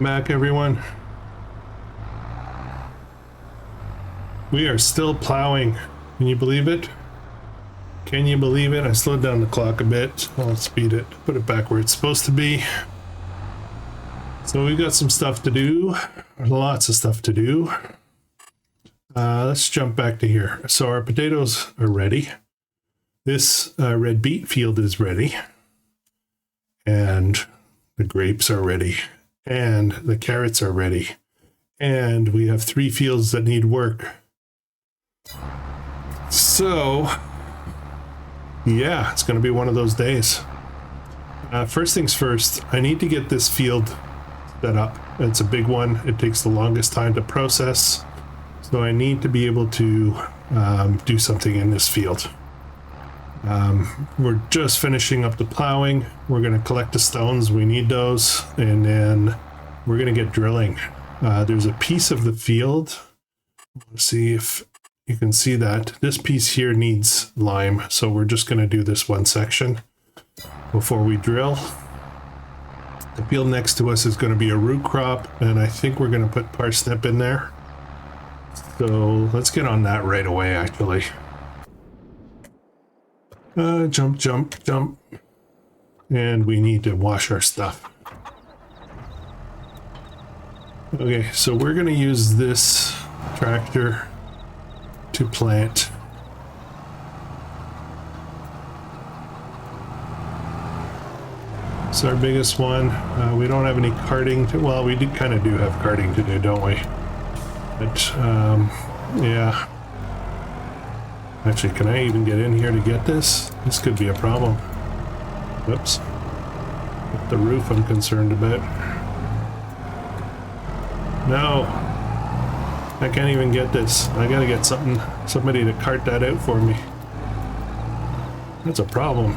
Back, everyone. We are still plowing. Can you believe it? Can you believe it? I slowed down the clock a bit. I'll speed it, put it back where it's supposed to be. So we've got some stuff to do. Lots of stuff to do. Let's jump back to here. So our potatoes are ready. This red beet field is ready. And the grapes are ready. And the carrots are ready. And we have 3 fields that need work. So, yeah, it's going to be one of those days. First things first, I need to get this field set up. It's a big one. It takes the longest time to process. So I need to be able to do something in this field. We're just finishing up the plowing. We're going to collect the stones. We need those. And then we're going to get drilling. There's a piece of the field. Let's see if you can see that. This piece here needs lime. So we're just going to do this one section before we drill. The field next to us is going to be a root crop. And I think we're going to put parsnip in there. So let's get on that right away, actually. Jump, jump, jump. And we need to wash our stuff. Okay, so we're going to use this tractor to plant. It's our biggest one. We don't have any carting to, well, we kind of do have carting to do, don't we? But, yeah. Actually, can I even get in here to get this? This could be a problem. Whoops. The roof I'm concerned about. No. I can't even get this. I gotta get somebody to cart that out for me. That's a problem.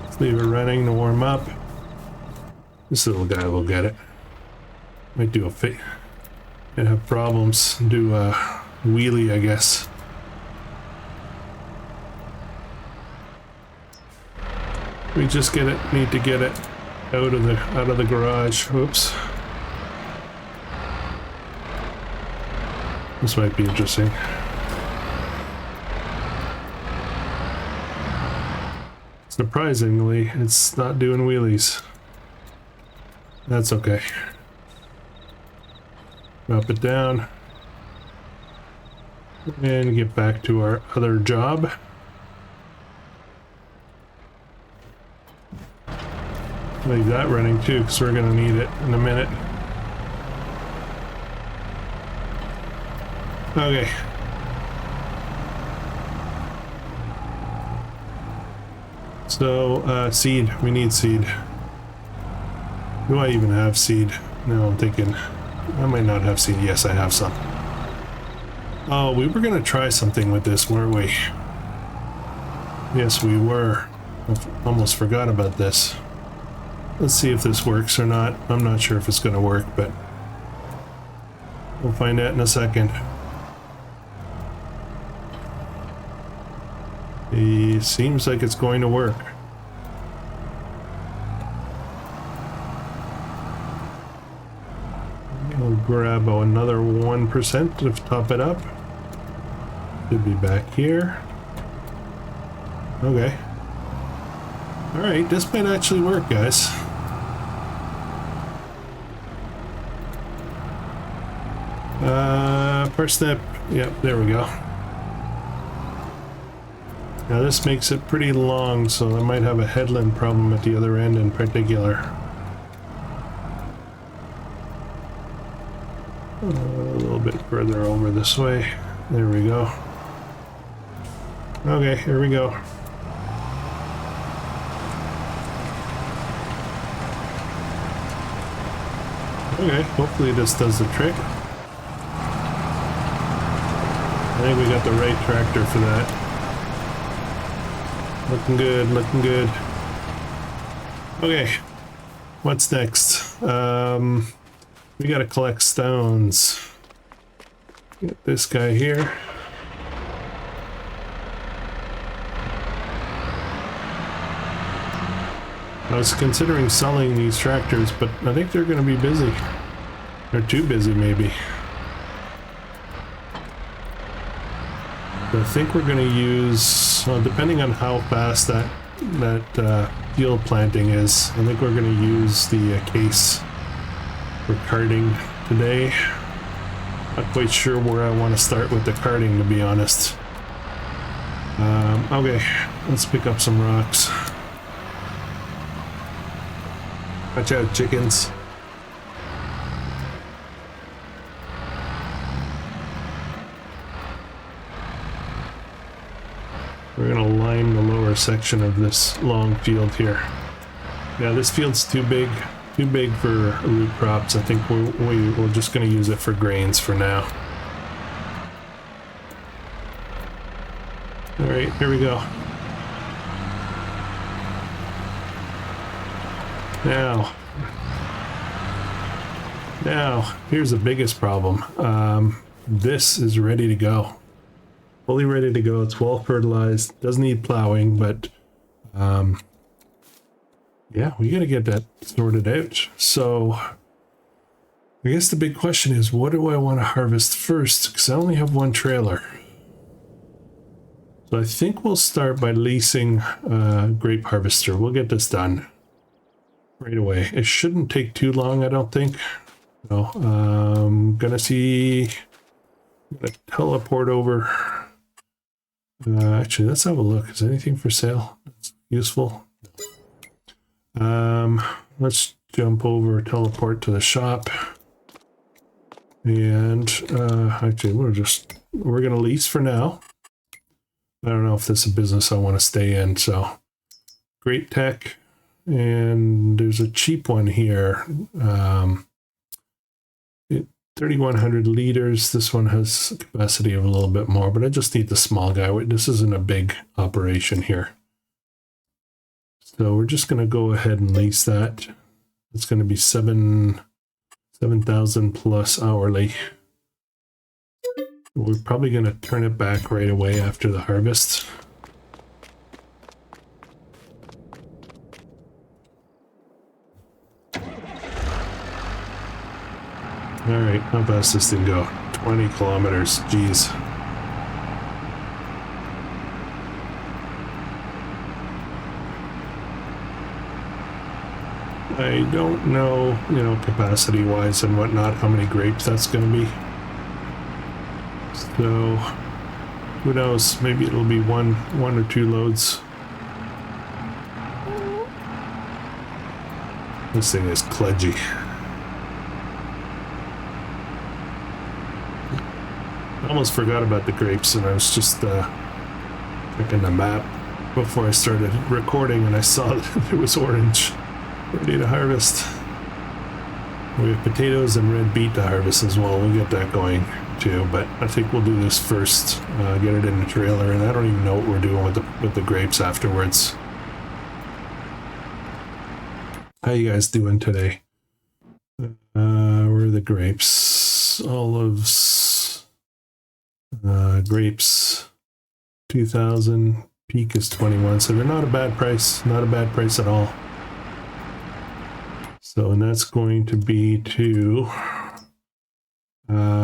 Let's leave it running to warm up. This little guy will get it. Might do a fit. Might have problems. Do a wheelie, I guess. We just need to get it out of the garage. Oops. This might be interesting. Surprisingly, it's not doing wheelies. That's okay. Drop it down. And get back to our other job. Leave that running too, because we're going to need it in a minute. Okay. So, seed. We need seed. Do I even have seed? No, I'm thinking I might not have seed. Yes, I have some. Oh, we were going to try something with this, weren't we? Yes, we were. I almost forgot about this. Let's see if this works or not. I'm not sure if it's going to work, but we'll find out in a second. It seems like it's going to work. I'll grab another 1% to top it up. Should be back here. Okay. Alright, this might actually work, guys. Parsnip. Yep, there we go. Now this makes it pretty long, so I might have a headland problem at the other end in particular. A little bit further over this way. There we go. Okay, here we go. Okay, hopefully this does the trick. I think we got the right tractor for that. Looking good, looking good. Okay, what's next? We gotta collect stones. Get this guy here. I was considering selling these tractors, but I think they're going to be busy. They're too busy, maybe. I think we're going to use, well, depending on how fast that field planting is, I think we're going to use the case for carting today. Not quite sure where I want to start with the carting, to be honest. Okay, let's pick up some rocks. Watch out, chickens. We're gonna line the lower section of this long field here. Yeah, this field's too big for root crops. I think we're just gonna use it for grains for now. All right, here we go. Now, here's the biggest problem. This is ready to go. Fully ready to go. It's well fertilized. Doesn't need plowing, but yeah, we gotta get that sorted out. So I guess the big question is, what do I want to harvest first? Because I only have one trailer. So I think we'll start by leasing a grape harvester. We'll get this done right away. It shouldn't take too long, I don't think. No, I'm gonna teleport over. Actually, let's have a look. Is anything for sale that's useful? Let's jump over, teleport to the shop. And actually, we're gonna lease for now. I don't know if this is a business I want to stay in, so great tech. And there's a cheap one here. 3,100 liters. This one has capacity of a little bit more, but I just need the small guy. This isn't a big operation here. So we're just going to go ahead and lease that. It's going to be 7,000 plus hourly. We're probably going to turn it back right away after the harvest. Alright, how fast does this thing go? 20 kilometers, jeez. I don't know, capacity-wise and whatnot, how many grapes that's going to be. So, who knows? Maybe it'll be one or two loads. This thing is kludgy. I almost forgot about the grapes, and I was just checking the map before I started recording, and I saw that it was orange, ready to harvest. We have potatoes and red beet to harvest as well. We'll get that going too, but I think we'll do this first, get it in the trailer, and I don't even know what we're doing with the grapes afterwards. How you guys doing today? Where are the grapes? Olives, grapes, 2,000, peak is 21, so they're not a bad price, not a bad price at all. So, and that's going to be to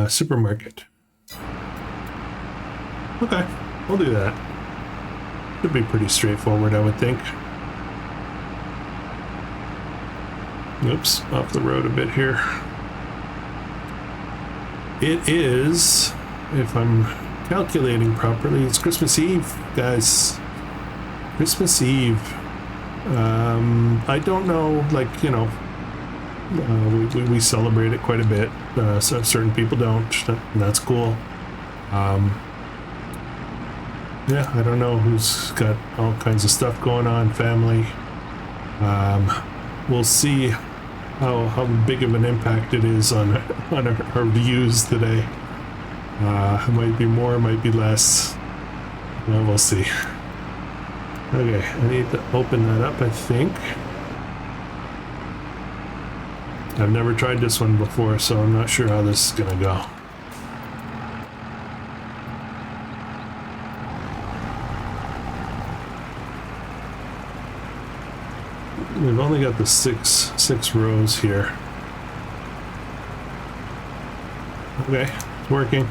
supermarket. Okay, we'll do that. Should be pretty straightforward, I would think. Oops, off the road a bit here. It is, if I'm calculating properly, it's Christmas Eve, guys. Christmas Eve. I don't know, like, you know, we celebrate it quite a bit. So certain people don't, and that's cool. Yeah, I don't know who's got all kinds of stuff going on, family. We'll see how big of an impact it is on our views today. It might be more, it might be less. Well, we'll see. Okay, I need to open that up, I think. I've never tried this one before, so I'm not sure how this is gonna go. We've only got the six rows here. Okay, it's working.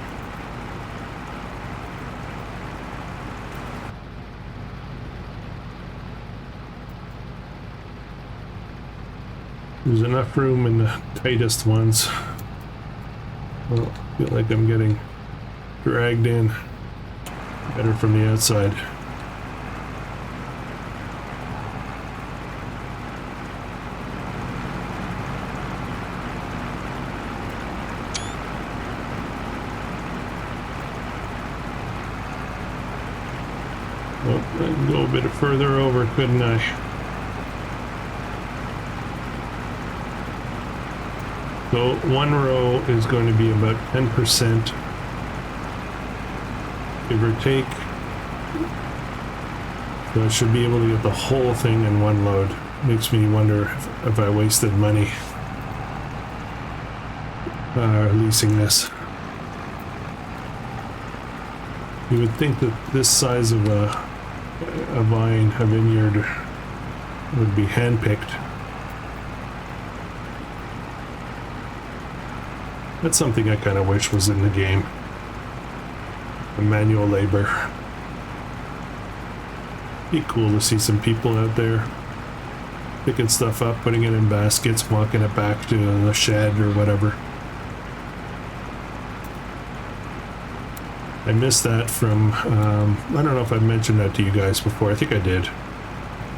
There's enough room in the tightest ones. Well, I feel like I'm getting dragged in better from the outside. Oh, I can go a bit further over, couldn't I? So one row is going to be about 10%, give or take. So I should be able to get the whole thing in one load. Makes me wonder if I wasted money leasing this. You would think that this size of a vineyard would be hand-picked. That's something I kind of wish was in the game. The manual labor. Be cool to see some people out there picking stuff up, putting it in baskets, walking it back to the shed or whatever. I missed that from, I don't know if I mentioned that to you guys before. I think I did.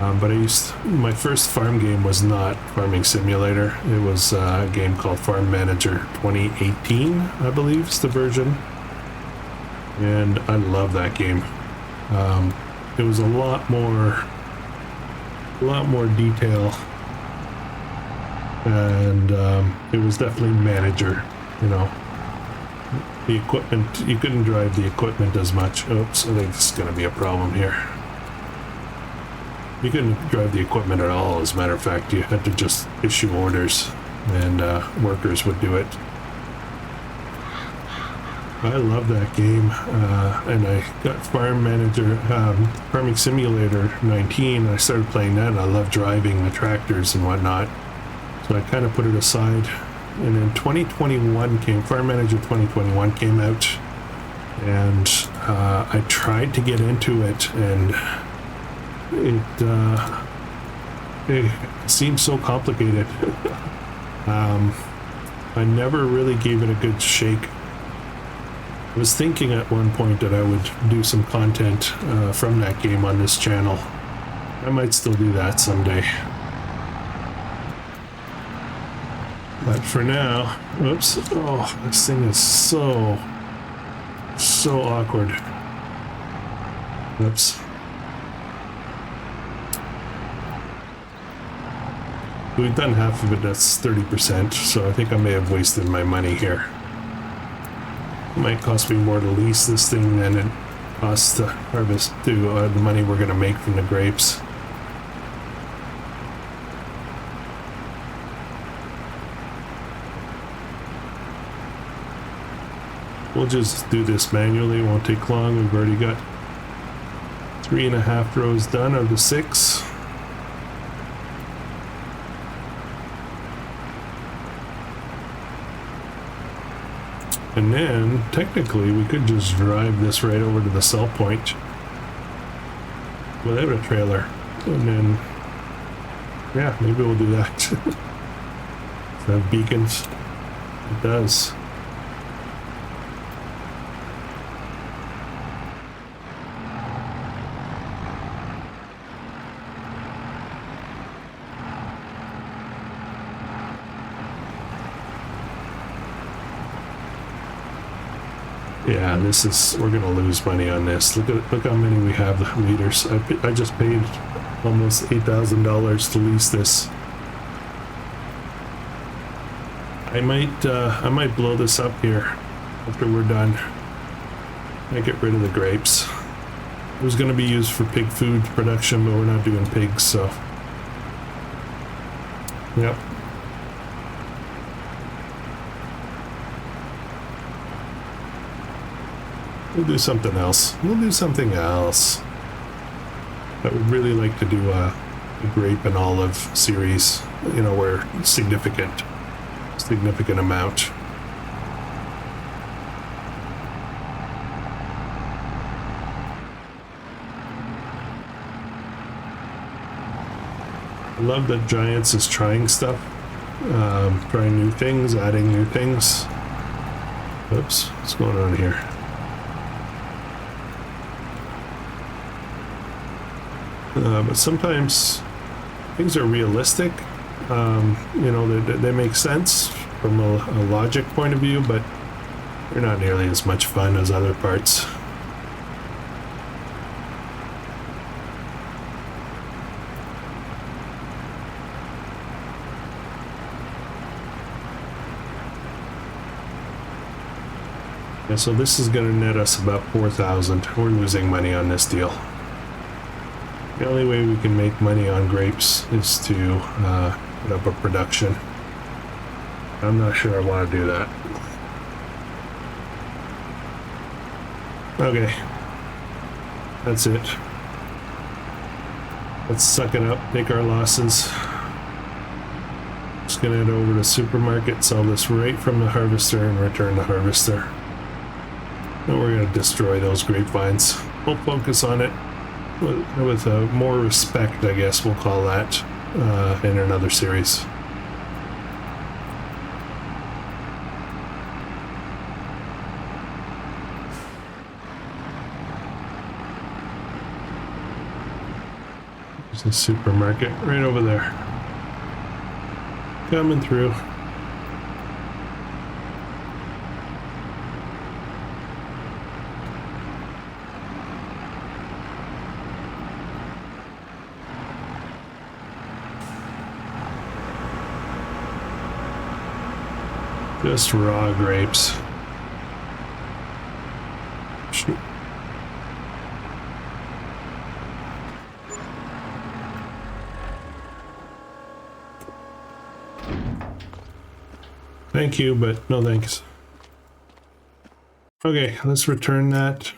But my first farm game was not Farming Simulator. It was a game called Farm Manager 2018, I believe is the version. And I love that game. It was a lot more detail. And it was definitely manager, you know. The equipment, you couldn't drive the equipment as much. Oops, I think this is going to be a problem here. You couldn't drive the equipment at all, as a matter of fact. You had to just issue orders, and workers would do it. I love that game, and I got Farming Simulator 19. I started playing that, and I love driving the tractors and whatnot. So I kind of put it aside. And then 2021 came, Farm Manager 2021 came out, and I tried to get into it, and it seemed so complicated. I never really gave it a good shake. I was thinking at one point that I would do some content from that game on this channel. I might still do that someday. But for now, oops, oh, this thing is so awkward. Oops. We've done half of it, that's 30%, so I think I may have wasted my money here. It might cost me more to lease this thing than it costs to harvest the money we're going to make from the grapes. We'll just do this manually, it won't take long. We've already got 3.5 rows done of the 6. And then, technically, we could just drive this right over to the sell point without a trailer. And then, yeah, maybe we'll do that. Does it have beacons? It does. Yeah, this is, we're gonna lose money on this. Look how many we have liters. I just paid almost $8,000 to lease this. I might blow this up here after we're done. I get rid of the grapes. It was gonna be used for pig food production, but we're not doing pigs, so. Yep. We'll do something else. We'll do something else. I would really like to do the grape and olive series, you know, where significant amount. I love that Giants is trying stuff, trying new things, adding new things. Oops, what's going on here? But sometimes things are realistic. You know, they make sense from a logic point of view, but they're not nearly as much fun as other parts. Yeah, so this is going to net us about 4,000. We're losing money on this deal. The only way we can make money on grapes is to put up a production. I'm not sure I want to do that. Okay. That's it. Let's suck it up, take our losses. Just gonna head over to the supermarket, sell this right from the harvester and return the harvester. And we're gonna destroy those grapevines. We'll focus on it with more respect, I guess we'll call that, in another series. There's a supermarket right over there. Coming through. Just raw grapes. Shoot. Thank you, but no thanks. Okay, let's return that.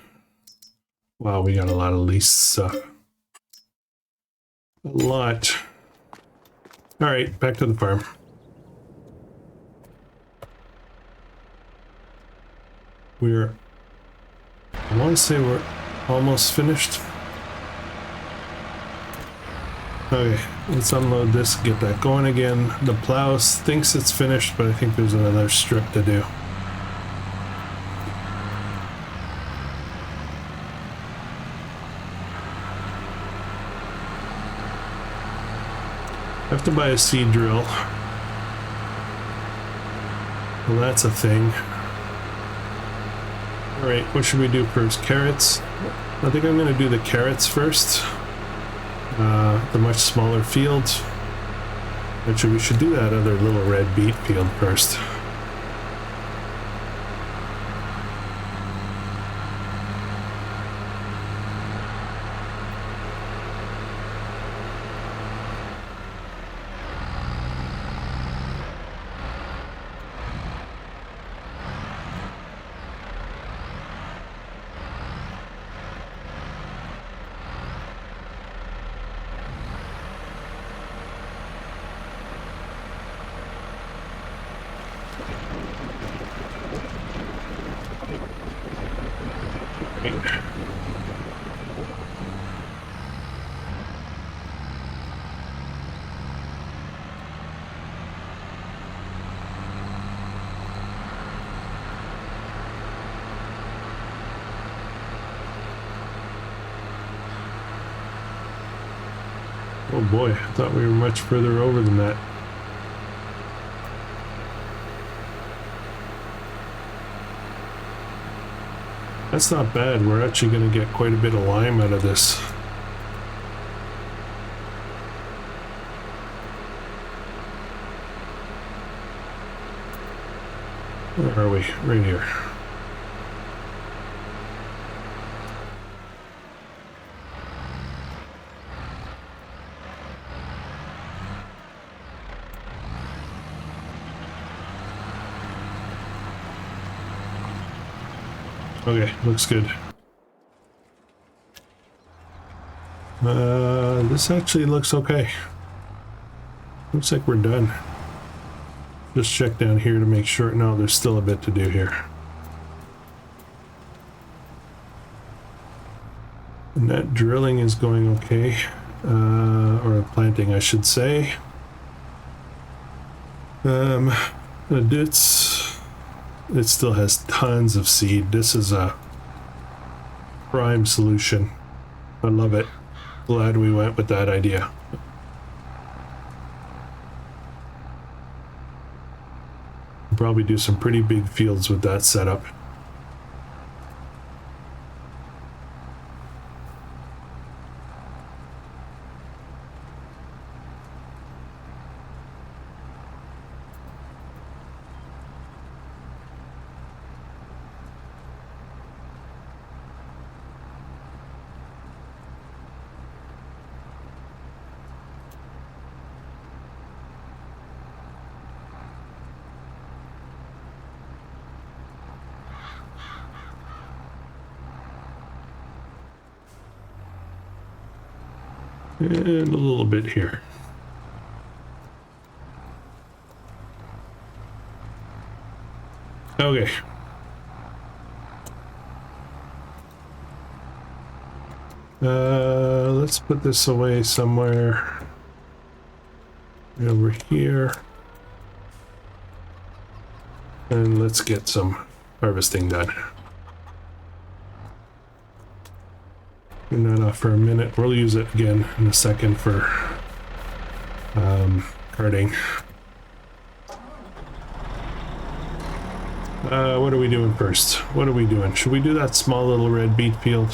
Wow, we got a lot of leased stuff. A lot. All right, back to the farm. I want to say we're almost finished. Okay, let's unload this, get that going again. The plow thinks it's finished, but I think there's another strip to do. I have to buy a seed drill. Well, that's a thing. Alright, what should we do first? Carrots? I think I'm going to do the carrots first. The much smaller fields. Actually, we should do that other little red beet field first. Oh boy, I thought we were much further over than that. That's not bad. We're actually going to get quite a bit of lime out of this. Where are we? Right here. Okay, looks good. This actually looks okay. Looks like we're done. Just check down here to make sure. No, there's still a bit to do here. And that drilling is going okay. Or planting, I should say. It still has tons of seed. This is a prime solution. I love it. Glad we went with that idea. Probably do some pretty big fields with that setup. And a little bit here. Okay. Let's put this away somewhere over here. And let's get some harvesting done. Turn that off for a minute. We'll use it again in a second for carting. What are we doing first? What are we doing? Should we do that small little red beet field?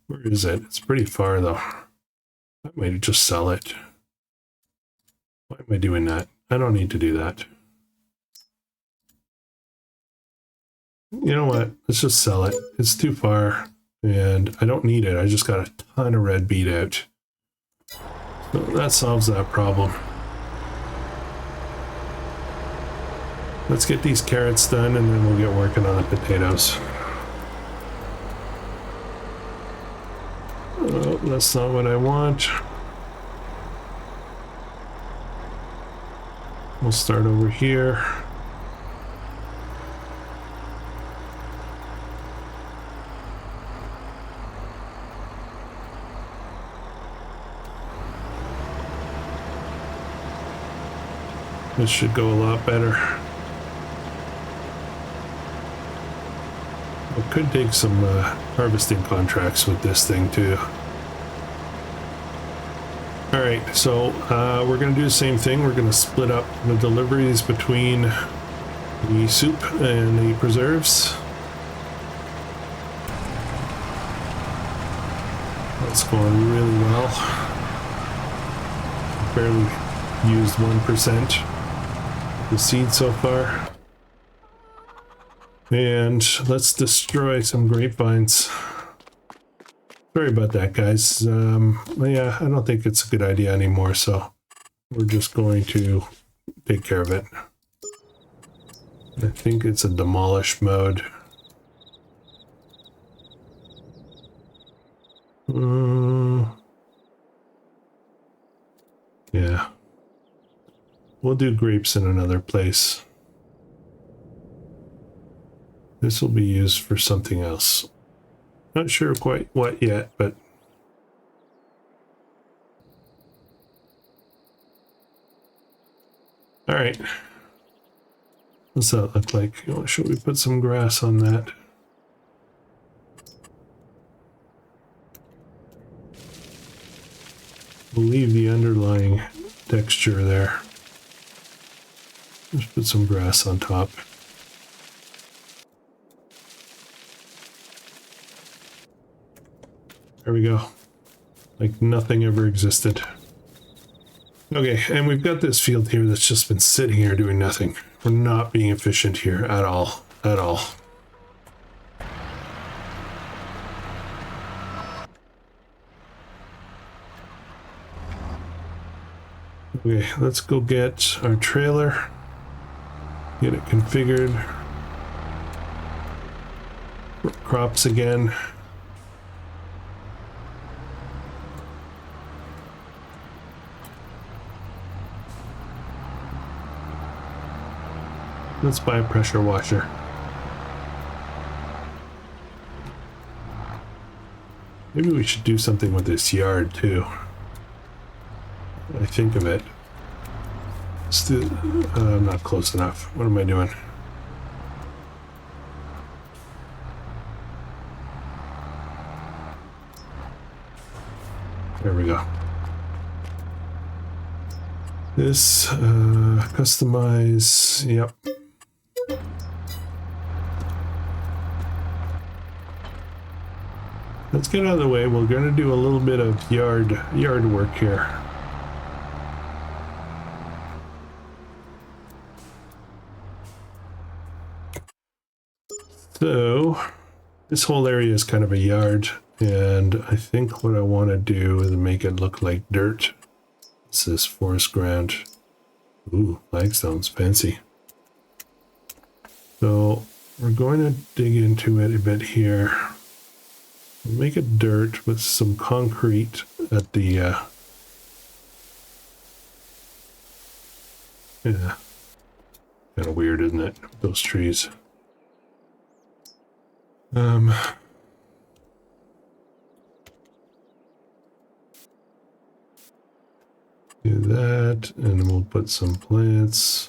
Where is it? It's pretty far though. I might just sell it. Why am I doing that? I don't need to do that. You know what? Let's just sell it. It's too far. And I don't need it. I just got a ton of red beet out. So that solves that problem. Let's get these carrots done and then we'll get working on the potatoes. Oh, that's not what I want. We'll start over here. This should go a lot better. I could take some harvesting contracts with this thing too. Alright, so we're going to do the same thing. We're going to split up the deliveries between the soup and the preserves. That's going really well. Barely used 1%. The seed so far. And let's destroy some grapevines. Sorry about that, guys. Yeah, I don't think it's a good idea anymore, so we're just going to take care of it. I think it's a demolish mode. Yeah. We'll do grapes in another place. This will be used for something else. Not sure quite what yet, but... Alright. What's that look like? Should we put some grass on that? We'll leave the underlying texture there. Just put some grass on top. There we go. Like nothing ever existed. Okay, and we've got this field here that's just been sitting here doing nothing. We're not being efficient here at all. At all. Okay, let's go get our trailer. Get it configured. Crops again. Let's buy a pressure washer. Maybe we should do something with this yard too. I think of it. Still, I'm not close enough. What am I doing? There we go. This, customize, yep. Let's get out of the way. We're going to do a little bit of yard work here. So, this whole area is kind of a yard, and I think what I want to do is make it look like dirt. This is forest ground. Ooh, flagstone's fancy. So, we're going to dig into it a bit here. We'll make it dirt with some concrete at the, yeah. Kind of weird, isn't it? Those trees. Do that, and then we'll put some plants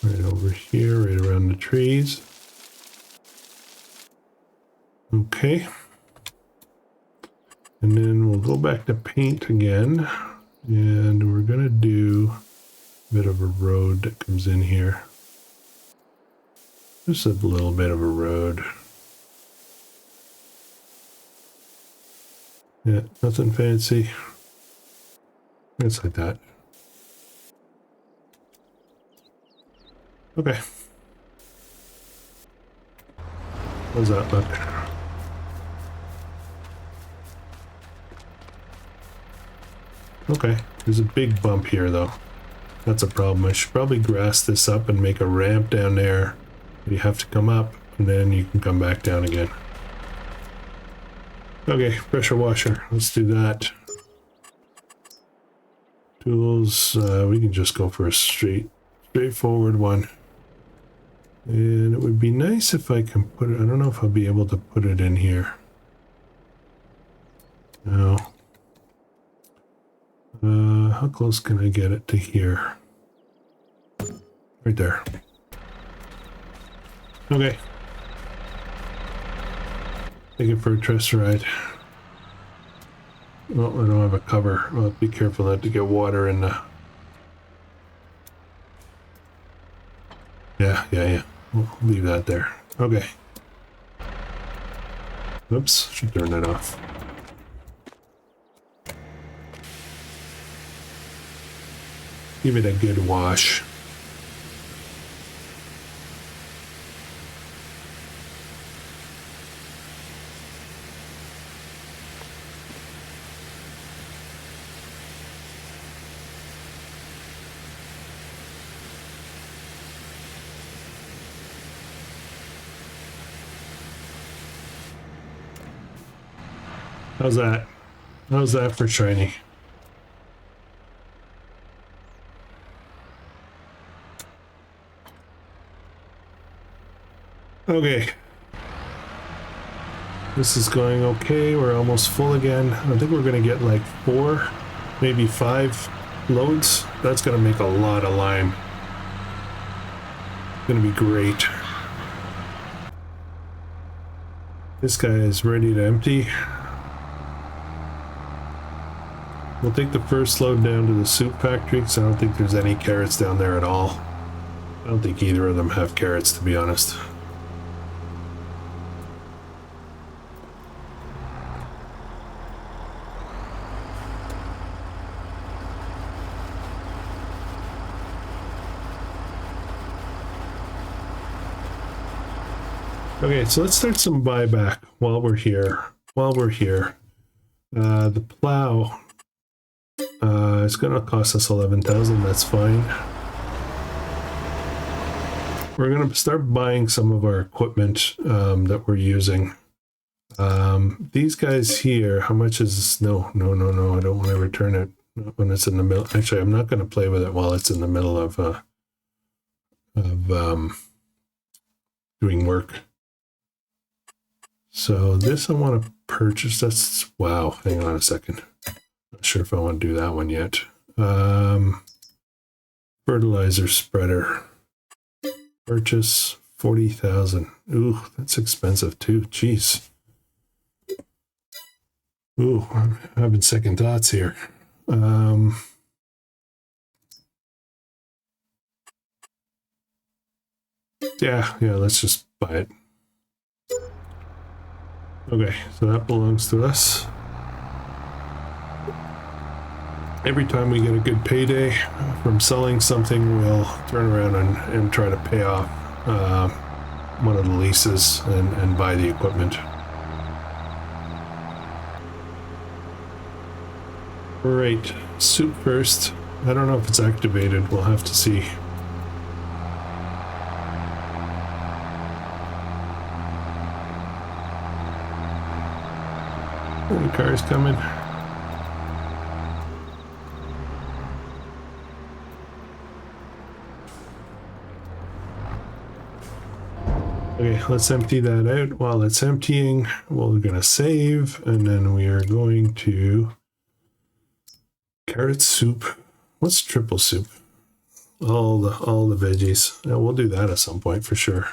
right over here, right around the trees. Okay. And then we'll go back to paint again, and we're gonna do a bit of a road that comes in here. Just a little bit of a road. Yeah, nothing fancy. It's like that. Okay. How's that look? Okay, there's a big bump here though. That's a problem. I should probably grass this up and make a ramp down there. You have to come up and then you can come back down again. Okay, pressure washer. Let's do that. Tools, we can just go for a straightforward one. And it would be nice if I can put it, I don't know if I'll be able to put it in here. No. How close can I get it to here? Right there. Okay. Take it for a test ride. Oh, I don't have a cover. I'll be careful not to get water in the... Yeah. We'll leave that there. Okay. Oops, should turn that off. Give it a good wash. How's that? How's that for shiny? Okay. This is going okay. We're almost full again. I think we're going to get like 4, maybe 5 loads. That's going to make a lot of lime. It's going to be great. This guy is ready to empty. We'll take the first load down to the soup factory because I don't think there's any carrots down there at all. I don't think either of them have carrots, to be honest. Okay, so let's start some buyback while we're here. The plow, it's going to cost us 11,000. That's fine. We're going to start buying some of our equipment that we're using. These guys here, how much is this? No, I don't want to return it when it's in the middle. Actually, I'm not going to play with it while it's in the middle of of doing work. So this I want to purchase. That's, wow, hang on a second. Not sure if I want to do that one yet. Fertilizer spreader. Purchase 40,000. Ooh, that's expensive too. Jeez. Ooh, I'm having second thoughts here. Yeah, let's just buy it. Okay, so that belongs to us. Every time we get a good payday from selling something, we'll turn around and try to pay off one of the leases and buy the equipment. Right, soup first. I don't know if it's activated. We'll have to see. Any cars coming? Okay, let's empty that out. While it's emptying, we're gonna save, and then we are going to carrot soup. What's triple soup? All the veggies. Yeah, we'll do that at some point for sure.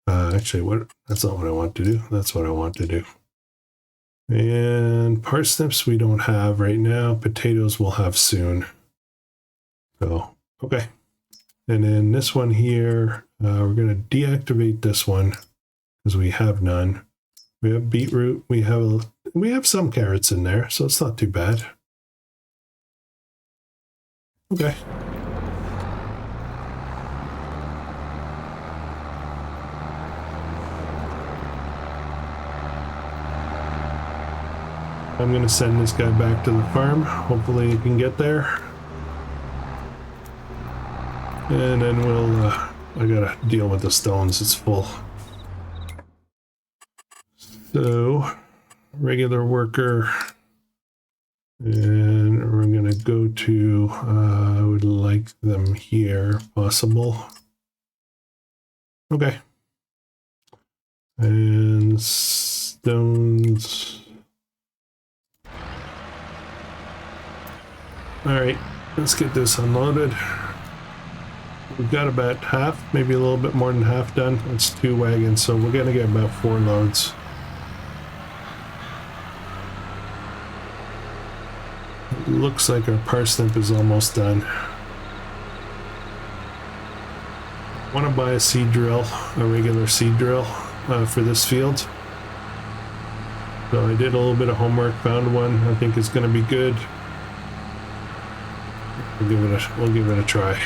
Actually, that's not what I want to do. That's what I want to do. And parsnips we don't have right now. Potatoes we'll have soon. So, okay. And then this one here, we're going to deactivate this one because we have none. We have beetroot. We have some carrots in there, so it's not too bad. Okay. I'm going to send this guy back to the farm. Hopefully he can get there. And then we'll, I gotta deal with the stones, it's full. So, regular worker. And we're gonna go to, I would like them here, if possible. Okay. And stones. Alright, let's get this unloaded. We've got about half, maybe a little bit more than half done. It's 2 wagons, so we're gonna get about 4 loads. It looks like our parsnip is almost done. I want to buy a seed drill, a regular seed drill for this field. So I did a little bit of homework, found one. I think it's going to be good. We'll give it a try.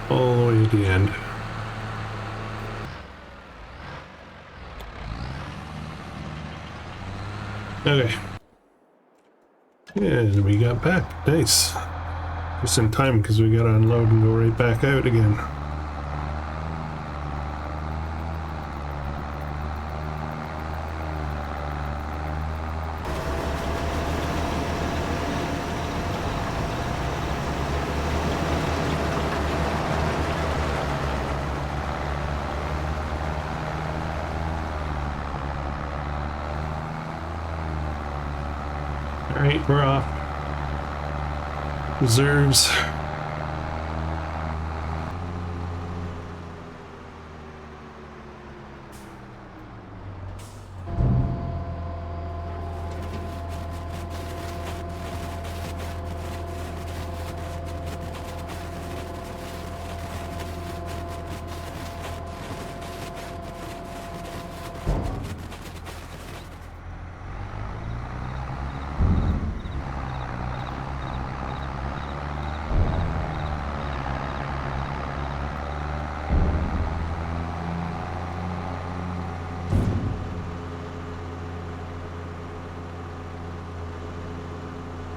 All the way at the end. Okay. And we got back. Nice. Just in time because we got to unload and go right back out again. Alright, we're off. Reserves.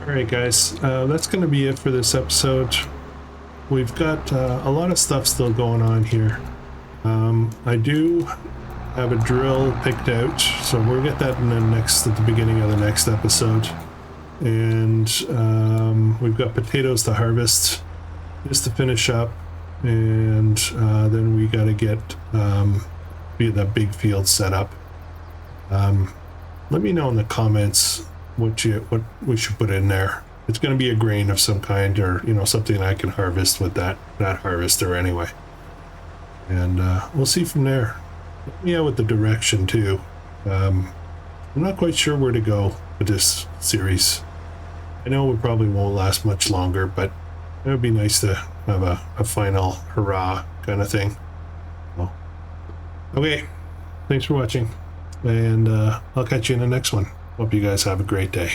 All right, guys, that's going to be it for this episode. We've got a lot of stuff still going on here. I do have a drill picked out, so we'll get that in at the beginning of the next episode. And we've got potatoes to harvest, just to finish up, and then we got to get that big field set up. Let me know in the comments what we should put in there. It's going to be a grain of some kind, or something I can harvest with that harvester anyway. And we'll see from there. Let me know with the direction too. I'm not quite sure where to go with this series. I know it probably won't last much longer, but it would be nice to have a final hurrah kind of thing. Well, okay, thanks for watching, and I'll catch you in the next one. Hope you guys have a great day.